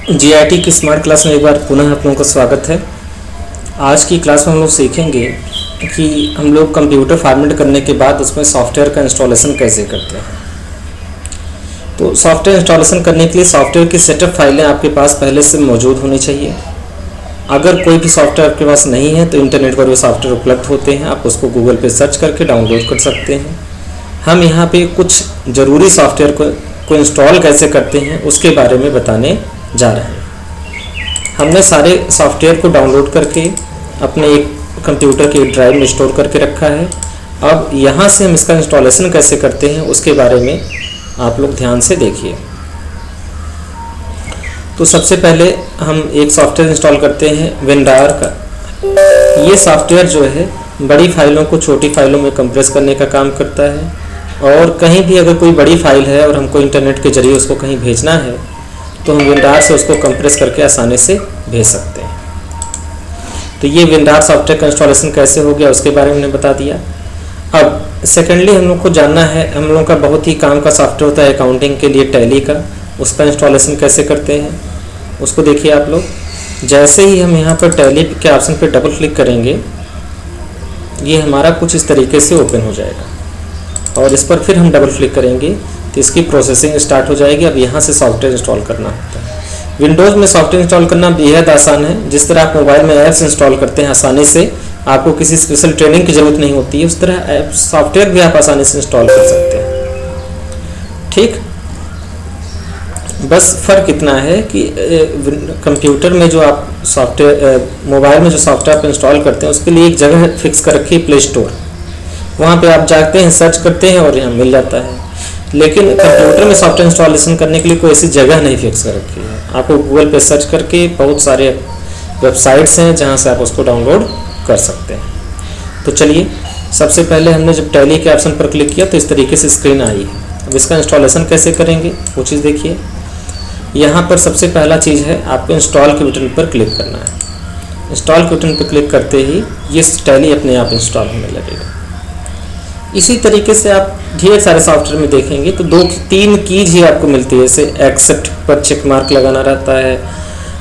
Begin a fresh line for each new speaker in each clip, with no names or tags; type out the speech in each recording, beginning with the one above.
GIT की smart class में एक बार पुनः आप लोगों का स्वागत है। आज की क्लास में हम लोग सीखेंगे कि हम लोग कंप्यूटर फॉर्मेट करने के बाद उसमें सॉफ्टवेयर का इंस्टॉलेशन कैसे करते हैं। तो सॉफ्टवेयर इंस्टॉलेशन करने के लिए सॉफ्टवेयर की सेटअप फाइलें आपके पास पहले से मौजूद होनी चाहिए। अगर कोई भी सॉफ्टवेयर आपके पास नहीं है तो इंटरनेट पर वो सॉफ्टवेयर उपलब्ध होते हैं, आप उसको गूगल पे सर्च करके डाउनलोड कर सकते हैं। हम यहाँ पे कुछ ज़रूरी सॉफ्टवेयर को इंस्टॉल कैसे करते हैं उसके बारे में बताने जा रहे हैं। हमने सारे सॉफ्टवेयर को डाउनलोड करके अपने एक कंप्यूटर की ड्राइव में स्टोर करके रखा है। अब यहाँ से हम इसका इंस्टॉलेशन कैसे करते हैं उसके बारे में आप लोग ध्यान से देखिए। तो सबसे पहले हम एक सॉफ्टवेयर इंस्टॉल करते हैं विंडार का। ये सॉफ्टवेयर जो है बड़ी फाइलों को छोटी फाइलों में कंप्रेस करने का काम करता है, और कहीं भी अगर कोई बड़ी फाइल है और हमको इंटरनेट के जरिए उसको कहीं भेजना है तो हम विंडार से उसको कंप्रेस करके आसानी से भेज सकते हैं। तो ये विंडार सॉफ्टवेयर का इंस्टॉलेशन कैसे हो गया उसके बारे में मैंने बता दिया। अब सेकेंडली हम लोग को जानना है, हम लोग का बहुत ही काम का सॉफ्टवेयर होता है अकाउंटिंग के लिए टैली का, उसका इंस्टॉलेशन कैसे करते हैं उसको देखिए आप लोग। जैसे ही हम यहाँ पर टैली के ऑप्शन पर डबल क्लिक करेंगे ये हमारा कुछ इस तरीके से ओपन हो जाएगा, और इस पर फिर हम डबल क्लिक करेंगे तो इसकी प्रोसेसिंग स्टार्ट हो जाएगी। अब यहाँ से सॉफ्टवेयर इंस्टॉल करना होता है। विंडोज़ में सॉफ्टवेयर इंस्टॉल करना बेहद आसान है। जिस तरह आप मोबाइल में ऐप्स इंस्टॉल करते हैं आसानी से, आपको किसी स्पेशल ट्रेनिंग की ज़रूरत नहीं होती है, उस तरह ऐप सॉफ्टवेयर भी आप आसानी से इंस्टॉल कर सकते हैं। ठीक, बस फ़र्क इतना है कि कंप्यूटर में जो आप सॉफ्टवेयर मोबाइल में जो सॉफ्टवेयर आप इंस्टॉल करते हैं उसके लिए एक जगह फिक्स कर रखी है, प्ले स्टोर। वहाँ पे आप जाते हैं, सर्च करते हैं और यहाँ मिल जाता है। लेकिन कंप्यूटर में सॉफ्टवेयर इंस्टॉलेशन करने के लिए कोई ऐसी जगह नहीं फिक्स कर रखी है। आपको गूगल पे सर्च करके बहुत सारे वेबसाइट्स हैं जहाँ से आप उसको डाउनलोड कर सकते हैं। तो चलिए, सबसे पहले हमने जब टैली के ऑप्शन पर क्लिक किया तो इस तरीके से स्क्रीन आई है। अब इसका इंस्टॉलेशन कैसे करेंगे वो चीज़ देखिए। यहाँ पर सबसे पहला चीज़ है आपको इंस्टॉल के बटन पर क्लिक करना है। इंस्टॉल के बटन पर क्लिक करते ही ये टैली अपने आप इंस्टॉल होने लगेगा। इसी तरीके से आप ढेर सारे सॉफ्टवेयर में देखेंगे तो 2-3 कीज ही आपको मिलती है। जैसे एक्सेप्ट पर चेक मार्क लगाना रहता है,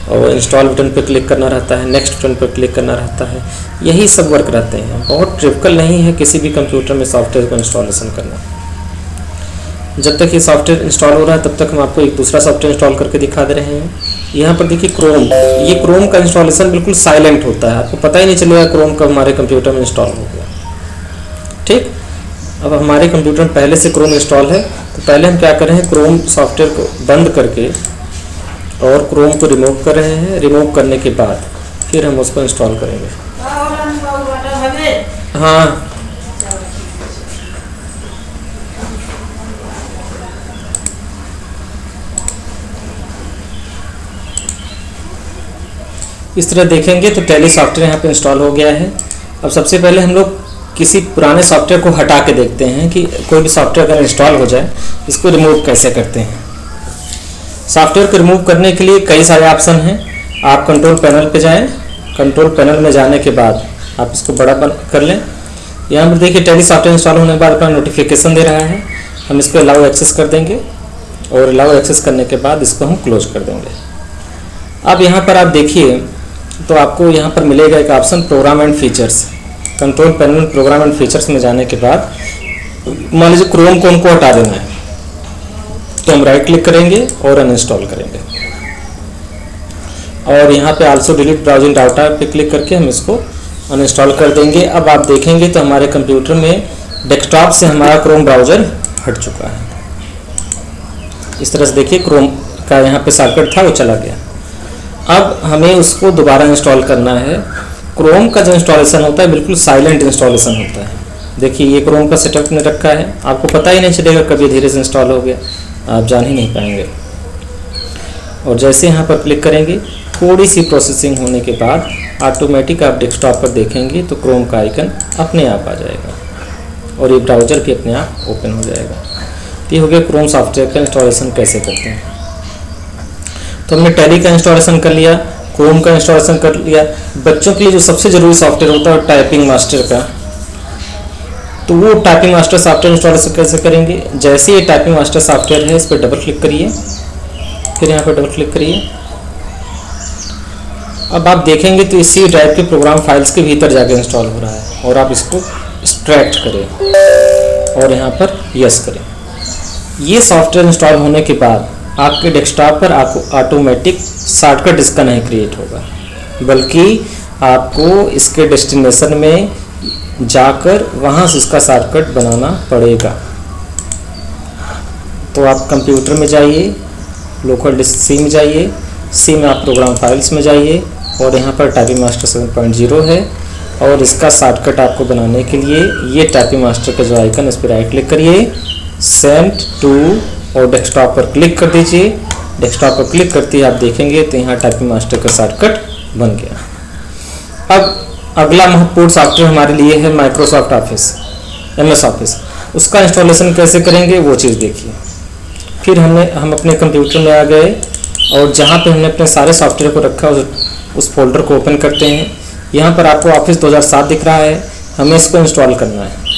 और इंस्टॉल बटन पर क्लिक करना रहता है, नेक्स्ट बटन पर क्लिक करना रहता है। यही सब वर्क रहते हैं, बहुत ट्रिपिकल नहीं है किसी भी कंप्यूटर में सॉफ्टवेयर को इंस्टॉलेशन करना। जब तक ये सॉफ्टवेयर इंस्टॉल हो रहा है तब तक हम आपको एक दूसरा सॉफ्टवेयर इंस्टॉल करके दिखा दे रहे हैं। यहाँ पर देखिए क्रोम, ये क्रोम का इंस्टॉलेशन बिल्कुल साइलेंट होता है, आपको पता ही नहीं चलेगा क्रोम कब हमारे कंप्यूटर में इंस्टॉल हो गया। ठीक, अब हमारे कंप्यूटर में पहले से क्रोम इंस्टॉल है तो पहले हम क्या कर रहे हैं, क्रोम सॉफ्टवेयर को बंद करके और क्रोम को रिमूव कर रहे हैं। रिमूव करने के बाद फिर हम उसको इंस्टॉल करेंगे। हाँ, इस तरह देखेंगे तो टैली सॉफ्टवेयर यहाँ पे इंस्टॉल हो गया है। अब सबसे पहले हम लोग किसी पुराने सॉफ्टवेयर को हटा के देखते हैं कि कोई भी सॉफ्टवेयर अगर इंस्टॉल हो जाए इसको रिमूव कैसे करते हैं। सॉफ्टवेयर को रिमूव करने के लिए कई सारे ऑप्शन हैं। आप कंट्रोल पैनल पे जाएं, कंट्रोल पैनल में जाने के बाद आप इसको बड़ा कर लें। यहाँ पर देखिए टैली सॉफ्टवेयर इंस्टॉल होने के बाद अपना नोटिफिकेशन दे रहा है, हम इसको अलाउ एक्सेस कर देंगे, और अलाउ एक्सेस करने के बाद इसको हम क्लोज कर देंगे। अब यहाँ पर आप देखिए तो आपको यहाँ पर मिलेगा एक option program and features. Control panel program and features में जाने के बाद मान लीजिए क्रोम को उनको हटा देना है तो हम राइट क्लिक करेंगे और अनइंस्टॉल करेंगे, और यहाँ पे आल्सो डिलीट ब्राउजिंग डाटा पे क्लिक करके हम इसको अनइंस्टॉल कर देंगे। अब आप देखेंगे तो हमारे कंप्यूटर में डेस्कटॉप से हमारा क्रोम ब्राउज़र हट चुका है। इस तरह से देखिए क्रोम का यहाँ पे शॉर्टकट था वो चला गया। अब हमें उसको दोबारा इंस्टॉल करना है। क्रोम का जो इंस्टॉलेशन होता है बिल्कुल साइलेंट इंस्टॉलेशन होता है। देखिए ये क्रोम का सेटअप ने रखा है, आपको पता ही नहीं चलेगा कभी धीरे से इंस्टॉल हो गया, आप जान ही नहीं पाएंगे। और जैसे यहाँ पर क्लिक करेंगे थोड़ी सी प्रोसेसिंग होने के बाद ऑटोमेटिक आप डेस्कटॉप पर देखेंगे तो क्रोम का आइकन अपने आप आ जाएगा और ये ब्राउज़र भी अपने आप ओपन हो जाएगा। तो ये हो गया क्रोम सॉफ्टवेयर का इंस्टॉलेशन कैसे करते हैं। तो हमने टैली का इंस्टॉलेशन कर लिया, क्रोम का इंस्टॉलेशन कर लिया। बच्चों के लिए जो सबसे ज़रूरी सॉफ्टवेयर होता है टाइपिंग मास्टर का, तो वो टाइपिंग मास्टर सॉफ्टवेयर इंस्टॉलेशन कैसे करेंगे। जैसे ये टाइपिंग मास्टर सॉफ्टवेयर है इस पर डबल क्लिक करिए, फिर यहाँ पर डबल क्लिक करिए, अब आप देखेंगे तो इसी ड्राइव के प्रोग्राम फाइल्स के भीतर जाके इंस्टॉल हो रहा है, और आप इसको एक्सट्रैक्ट करें और यहाँ पर यस करें। ये सॉफ्टवेयर इंस्टॉल होने के बाद आपके डेस्कटॉप पर आपको ऑटोमेटिक शॉर्टकट इसका नहीं क्रिएट होगा, बल्कि आपको इसके डेस्टिनेशन में जाकर वहाँ से इसका शॉर्टकट बनाना पड़ेगा। तो आप कंप्यूटर में जाइए, लोकल डिस्क सी में जाइए, सी में आप प्रोग्राम फाइल्स में जाइए और यहाँ पर टाइपिंग मास्टर 7.0 है, और इसका शॉर्टकट आपको बनाने के लिए ये टाइपिंग मास्टर का जो आइकन, इस पर राइट क्लिक करिए, सेंड टू और डेस्कटॉप पर क्लिक कर दीजिए। डेस्कटॉप पर क्लिक करते ही आप देखेंगे तो यहाँ टाइपिंग मास्टर का शॉर्टकट बन गया। अब अगला महत्वपूर्ण सॉफ्टवेयर हमारे लिए है माइक्रोसॉफ्ट ऑफिस, MS ऑफिस। उसका इंस्टॉलेशन कैसे करेंगे वो चीज़ देखिए। फिर हम अपने कंप्यूटर में आ गए और जहाँ पे हमने अपने सारे सॉफ्टवेयर को रखा उस फोल्डर को ओपन करते हैं। यहाँ पर आपको ऑफिस 2007 दिख रहा है, हमें इसको इंस्टॉल करना है।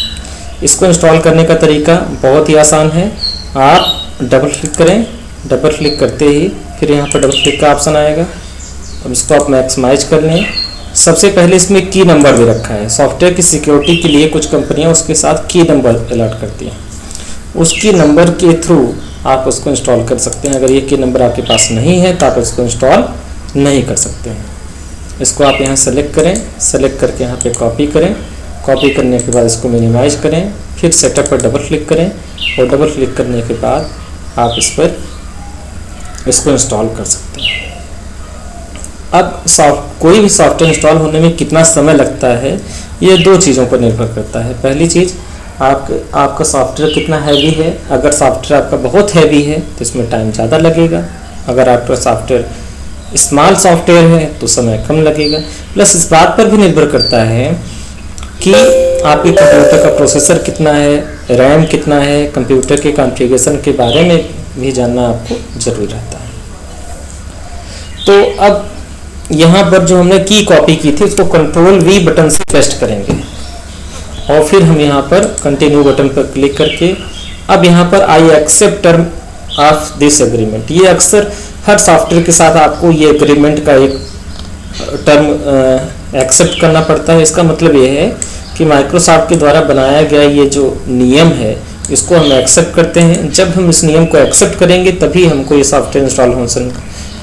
इसको इंस्टॉल करने का तरीका बहुत ही आसान है। आप डबल क्लिक करें, डबल क्लिक करते ही फिर यहाँ पर डबल क्लिक का ऑप्शन आएगा। अब इसको आप मैक्सिमाइज कर लें। सबसे पहले इसमें की नंबर भी रखा है। सॉफ्टवेयर की सिक्योरिटी के लिए कुछ कंपनियाँ उसके साथ की नंबर अलॉट करती हैं, उस की नंबर के थ्रू आप उसको इंस्टॉल कर सकते हैं। अगर ये की नंबर आपके पास नहीं है तो आप इसको इंस्टॉल नहीं कर सकते हैं। इसको आप यहाँ सेलेक्ट करें, सेलेक्ट करके यहाँ पे कॉपी करें, कॉपी करने के बाद इसको मिनिमाइज करें, फिर सेटअप पर डबल क्लिक करें और डबल क्लिक करने के बाद आप इसको इंस्टॉल कर सकते हैं। अब कोई भी सॉफ्टवेयर इंस्टॉल होने में कितना समय लगता है ये दो चीज़ों पर निर्भर करता है। पहली चीज़ आपका सॉफ्टवेयर कितना हैवी है। अगर सॉफ्टवेयर आपका बहुत हैवी है तो इसमें टाइम ज़्यादा लगेगा। अगर आपका सॉफ्टवेयर स्मॉल सॉफ्टवेयर है तो समय कम लगेगा। प्लस इस बात पर भी निर्भर करता है कि आपके कंप्यूटर का प्रोसेसर कितना है, रैम कितना है। कंप्यूटर के कॉन्फ़िगरेशन के बारे में भी जानना आपको ज़रूरी रहता है। तो अब यहाँ पर जो हमने की कॉपी की थी उसको Ctrl+V बटन से पेस्ट करेंगे और फिर हम यहाँ पर कंटिन्यू बटन पर क्लिक करके अब यहाँ पर I accept term of this agreement. ये अक्सर हर सॉफ्टवेयर के साथ आपको ये एग्रीमेंट का एक टर्म एक्सेप्ट करना पड़ता है। इसका मतलब ये है कि माइक्रोसॉफ्ट के द्वारा बनाया गया ये जो नियम है इसको हम एक्सेप्ट करते हैं। जब हम इस नियम को एक्सेप्ट करेंगे तभी हमको ये सॉफ्टवेयर इंस्टॉल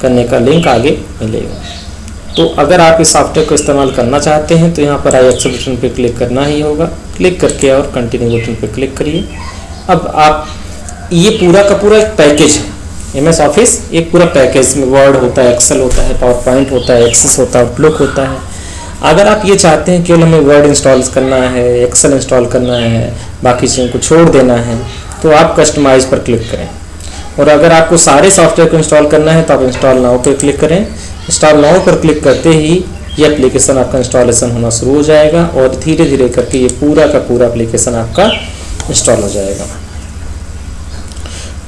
करने का लिंक आगे मिलेगा। तो अगर आप इस सॉफ्टवेयर को इस्तेमाल करना चाहते हैं तो यहाँ पर आई एक्सेप्ट बटन पर क्लिक करना ही होगा। क्लिक करके और कंटिन्यू बटन पर क्लिक करिए। अब आप ये पूरा का पूरा एक पैकेज है। MS ऑफिस एक पूरा पैकेज में वर्ड होता है, एक्सेल होता है, पावर पॉइंट होता है, एक्सेस होता है, आउटलुक होता है। अगर आप ये चाहते हैं केवल हमें वर्ड इंस्टॉल करना है, एक्सेल इंस्टॉल करना है, बाकी चीज़ों को छोड़ देना है तो आप कस्टमाइज पर क्लिक करें। और अगर आपको सारे सॉफ्टवेयर को इंस्टॉल करना है तो आप इंस्टॉल नाउ पर क्लिक करें। इंस्टॉल नाउ पर क्लिक करते ही ये एप्लीकेशन आपका इंस्टॉलेशन होना शुरू हो जाएगा और धीरे धीरे करके ये पूरा का पूरा एप्लीकेशन आपका इंस्टॉल हो जाएगा।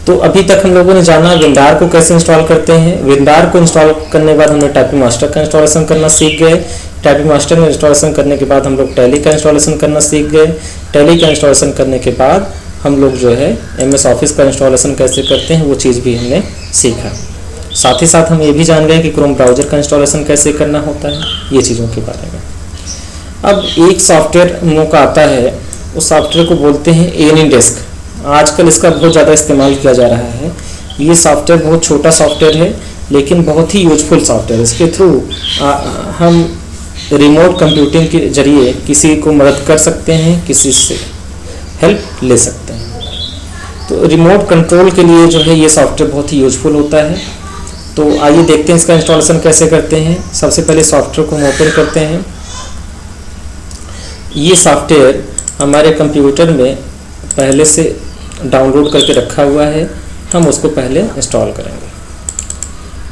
तो अभी तक हम लोगों ने जाना विंडार को कैसे इंस्टॉल करते हैं। विंडार को इंस्टॉल करने के बाद हमने टाइपिंग मास्टर का इंस्टॉलेशन करना सीख गए। टाइपिंग मास्टर में इंस्टॉलेशन करने के बाद हम लोग टैली का इंस्टॉलेशन करना सीख गए। टैली का इंस्टॉलेशन करने के बाद हम लोग जो है MS ऑफिस का इंस्टॉलेशन कैसे करते हैं वो चीज़ भी हमने सीखा। साथ ही साथ हम ये भी जान गए कि क्रोम ब्राउज़र का इंस्टॉलेशन कैसे करना होता है, ये चीज़ों के बारे में। अब एक सॉफ्टवेयर हम लोग का आता है, उस सॉफ्टवेयर को बोलते हैं AnyDesk। आजकल इसका बहुत ज़्यादा इस्तेमाल किया जा रहा है। ये सॉफ्टवेयर बहुत छोटा सॉफ्टवेयर है लेकिन बहुत ही यूजफुल सॉफ्टवेयर है। इसके थ्रू हम रिमोट कंप्यूटिंग के जरिए किसी को मदद कर सकते हैं, किसी से हेल्प ले सकते हैं। तो रिमोट कंट्रोल के लिए जो है ये सॉफ्टवेयर बहुत ही यूजफुल होता है। तो आइए देखते हैं इसका इंस्टॉलेशन कैसे करते हैं। सबसे पहले सॉफ्टवेयर को हम ओपन करते हैं। ये सॉफ्टवेयर हमारे कंप्यूटर में पहले से डाउनलोड करके रखा हुआ है, हम उसको पहले इंस्टॉल करेंगे।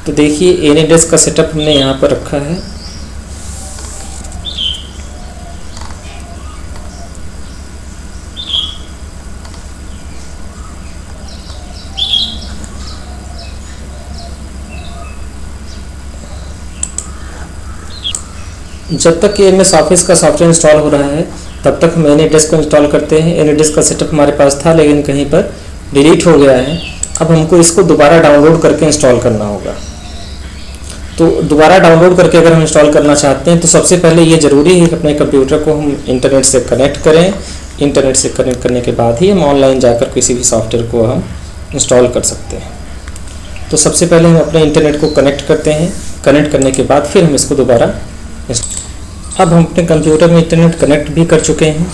तो देखिए AnyDesk का सेटअप हमने यहाँ पर रखा है। जब तक कि MS ऑफिस का सॉफ्टवेयर इंस्टॉल हो रहा है तब तक हम AnyDesk को इंस्टॉल करते हैं। AnyDesk का सेटअप हमारे पास था लेकिन कहीं पर डिलीट हो गया है। अब हमको इसको दोबारा डाउनलोड करके इंस्टॉल करना होगा। तो दोबारा डाउनलोड करके अगर हम इंस्टॉल करना चाहते हैं तो सबसे पहले ये ज़रूरी है कि अपने कंप्यूटर को हम इंटरनेट से कनेक्ट करें। इंटरनेट से कनेक्ट करने के बाद ही हम ऑनलाइन जाकर किसी भी सॉफ्टवेयर को हम इंस्टॉल कर सकते हैं। तो सबसे पहले हम अपने इंटरनेट को कनेक्ट करते हैं। कनेक्ट करने के बाद फिर हम इसको दोबारा अब हम अपने कंप्यूटर में इंटरनेट कनेक्ट भी कर चुके हैं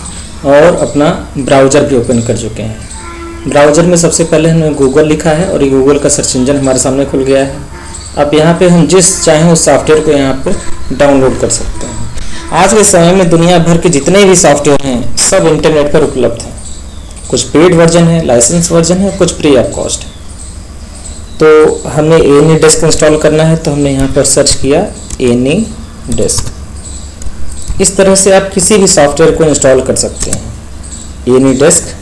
और अपना ब्राउज़र भी ओपन कर चुके हैं। ब्राउज़र में सबसे पहले हमने गूगल लिखा है और ये गूगल का सर्च इंजन हमारे सामने खुल गया है। अब यहाँ पे हम जिस चाहें उस सॉफ्टवेयर को यहाँ पे डाउनलोड कर सकते हैं। आज के समय में दुनिया भर के जितने भी सॉफ्टवेयर हैं सब इंटरनेट पर उपलब्ध हैं। कुछ पेड वर्जन है, लाइसेंस वर्जन है, कुछ फ्री ऑफ कॉस्ट है। तो हमें AnyDesk इंस्टॉल करना है तो हमने यहाँ पर सर्च किया AnyDesk। इस तरह से आप किसी भी सॉफ्टवेयर को इंस्टॉल कर सकते हैं। AnyDesk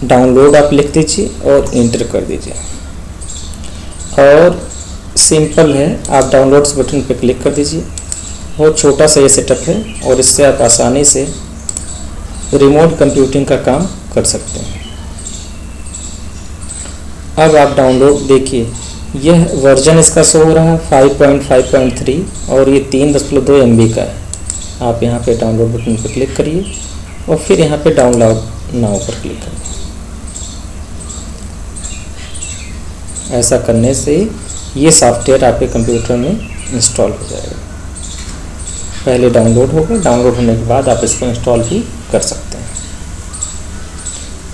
डाउनलोड आप लिख दीजिए और इंटर कर दीजिए और सिंपल है, आप डाउनलोड्स बटन पर क्लिक कर दीजिए। बहुत छोटा सा ये सेटअप है और इससे आप आसानी से रिमोट कंप्यूटिंग का काम कर सकते हैं। अब आप डाउनलोड देखिए, यह वर्जन इसका शो हो रहा है 5.5.3 और ये 3.2 MB का है। आप यहाँ पे डाउनलोड बटन पर क्लिक करिए और फिर यहाँ पे डाउनलोड नाउ पर क्लिक करिए। ऐसा करने से ये सॉफ्टवेयर आपके कंप्यूटर में इंस्टॉल हो जाएगा। पहले डाउनलोड होगा, डाउनलोड होने के बाद आप इसको इंस्टॉल भी कर सकते हैं।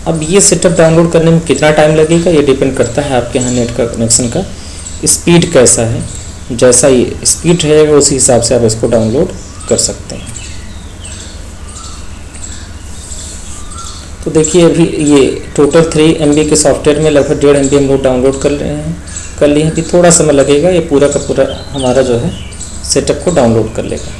अब ये सेटअप डाउनलोड करने में कितना टाइम लगेगा ये डिपेंड करता है आपके यहाँ नेट का कनेक्शन का स्पीड कैसा है। जैसा ये स्पीड रहेगा उसी हिसाब से आप इसको डाउनलोड कर सकते हैं। तो देखिए अभी ये टोटल 3 MB के सॉफ्टवेयर में लगभग 1.5 MB हम लोग डाउनलोड कर रहे हैं, कर लिए। अभी थोड़ा समय लगेगा, ये पूरा का पूरा हमारा जो है सेटअप को डाउनलोड कर लेगा।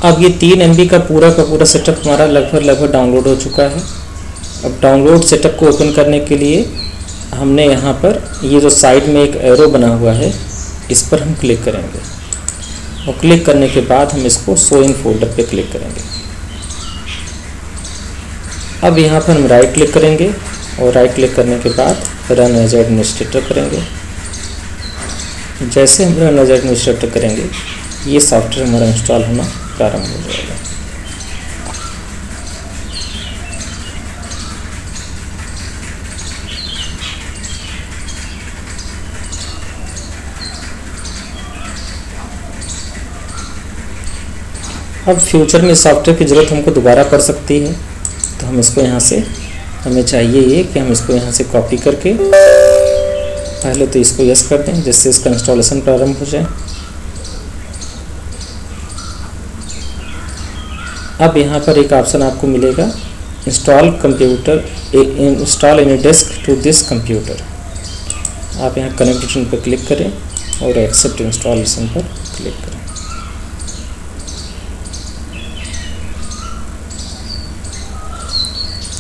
अब ये 3 MB का पूरा सेटअप हमारा लगभग डाउनलोड हो चुका है। अब डाउनलोड सेटअप को ओपन करने के लिए हमने यहाँ पर ये जो साइड में एक एरो बना हुआ है इस पर हम क्लिक करेंगे और क्लिक करने के बाद हम इसको शो इन फोल्डर पे क्लिक करेंगे। अब यहाँ पर हम राइट क्लिक करेंगे और राइट क्लिक करने के बाद रन एज एडमिनिस्ट्रेटर करेंगे। जैसे हम रन एज एडमिनिस्ट्रेटर करेंगे ये सॉफ्टवेयर हमारा इंस्टॉल होना प्रारंभ हो जाएगा। अब फ्यूचर में सॉफ्टवेयर की ज़रूरत हमको दोबारा पड़ सकती है तो हम इसको यहाँ से हमें चाहिए ये कि हम इसको यहाँ से कॉपी करके पहले तो इसको यस कर दें जिससे इसका इंस्टॉलेशन प्रारंभ हो जाए। अब यहाँ पर एक ऑप्शन आपको मिलेगा install AnyDesk to this computer. आप यहाँ कनेक्ट बटन पर क्लिक करें और एक्सेप्ट इंस्टॉलेशन पर क्लिक करें।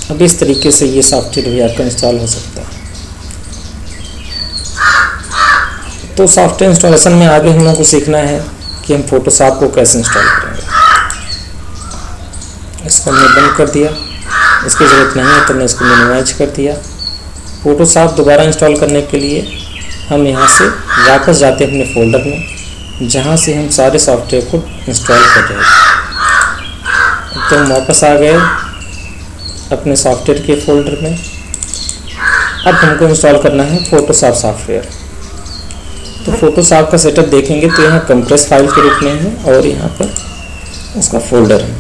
अब इस तरीके से ये सॉफ्टवेयर भी आपका इंस्टॉल हो सकता है। तो सॉफ्टवेयर इंस्टॉलेशन में आगे हम लोग को सीखना है कि हम फोटोशॉप को कैसे इंस्टॉल करेंगे। इसको हमने बंद कर दिया, इसकी ज़रूरत नहीं है तो हमने इसको मिनिमाइज कर दिया। फोटोशॉप दोबारा इंस्टॉल करने के लिए हम यहाँ से वापस जाते हैं अपने फोल्डर में जहाँ से हम सारे सॉफ्टवेयर को इंस्टॉल कर रहे थे। तो हम वापस आ गए अपने सॉफ्टवेयर के फोल्डर में। अब हमको इंस्टॉल करना है फोटोशॉप सॉफ्टवेयर। तो फोटोशॉप का सेटअप देखेंगे तो यहाँ कंप्रेस फाइल के रूप में है और यहाँ पर उसका फोल्डर है।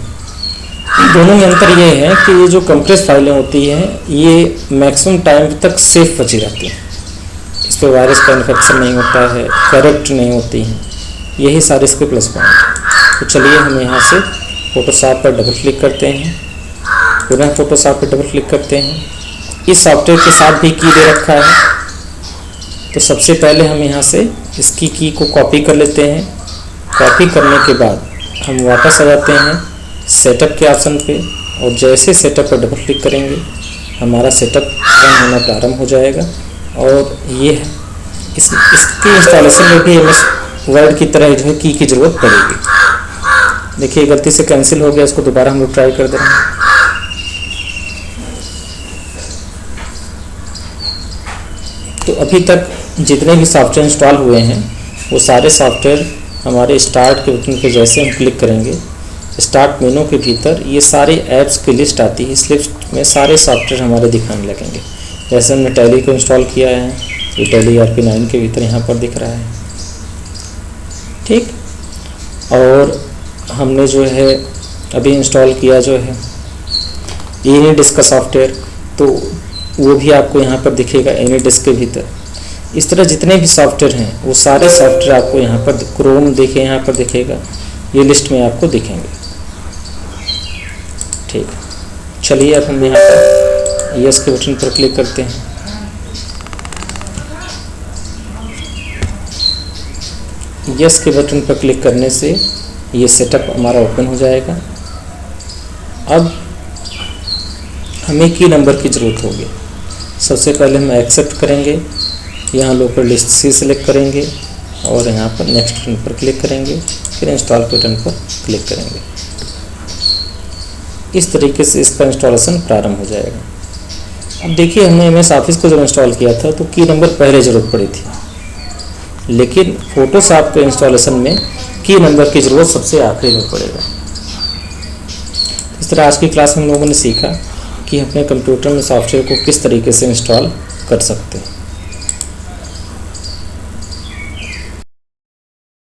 दोनों में अंतर ये है कि ये जो कंप्रेस फाइलें होती हैं ये मैक्सिमम टाइम तक सेफ बची रहती हैं, इस पर वायरस का इन्फेक्शन नहीं होता है, करप्ट नहीं होती हैं। यही सारे इसके प्लस पॉइंट हैं। तो चलिए हम यहाँ से फोटोशॉप पर डबल क्लिक करते हैं, पुनः फोटोशॉप पर डबल क्लिक करते हैं। इस सॉफ्टवेयर के साथ भी की दे रखा है। तो सबसे पहले हम यहाँ से इसकी की को कॉपी कर लेते हैं। कॉपी करने के बाद हम वापस आ जाते हैं सेटअप के ऑप्शन पे और जैसे सेटअप पर डबल क्लिक करेंगे हमारा सेटअप रन होना प्रारंभ हो जाएगा और ये इसकी इंस्टॉलेशन में भी MS वर्ड की तरह जो है की ज़रूरत पड़ेगी। देखिए गलती से कैंसिल हो गया, इसको दोबारा हम लोग ट्राई कर दे रहे हैं। तो अभी तक जितने भी सॉफ्टवेयर इंस्टॉल हुए हैं वो सारे सॉफ्टवेयर हमारे स्टार्ट के बटन के जैसे हम क्लिक करेंगे, स्टार्ट मेनू के भीतर ये सारे ऐप्स की लिस्ट आती है। इस लिस्ट में सारे सॉफ्टवेयर हमारे दिखाने लगेंगे। जैसे हमने टैली को इंस्टॉल किया है, ये टैली ERP9 के भीतर यहाँ पर दिख रहा है, ठीक। और हमने जो है अभी इंस्टॉल किया जो है एनीडिस्क का सॉफ्टवेयर, तो वो भी आपको यहाँ पर दिखेगा एनीडिस्क के भीतर। इस तरह जितने भी सॉफ्टवेयर हैं वो सारे सॉफ्टवेयर आपको यहाँ पर, क्रोम देखिए यहाँ पर दिखेगा, ये लिस्ट में आपको दिखेंगे, ठीक। चलिए अब हम यहाँ पर यस के बटन पर क्लिक करते हैं। यस के बटन पर क्लिक करने से ये सेटअप हमारा ओपन हो जाएगा। अब हमें की नंबर की ज़रूरत होगी। सबसे पहले हम एक्सेप्ट करेंगे, यहाँ लोकल लिस्ट C सेलेक्ट करेंगे और यहाँ पर नेक्स्ट बटन पर क्लिक करेंगे, फिर इंस्टॉल बटन पर क्लिक करेंगे। इस तरीके से इसका इंस्टॉलेशन प्रारंभ हो जाएगा। अब देखिए हमने MS ऑफिस को जब इंस्टॉल किया था तो की नंबर पहले ज़रूरत पड़ी थी, लेकिन फोटोशॉप के इंस्टॉलेशन में की नंबर की ज़रूरत सबसे आखिरी में पड़ेगा। इस तरह आज की क्लास में हम लोगों ने सीखा कि अपने कंप्यूटर में सॉफ्टवेयर को किस तरीके से इंस्टॉल कर सकते हैं।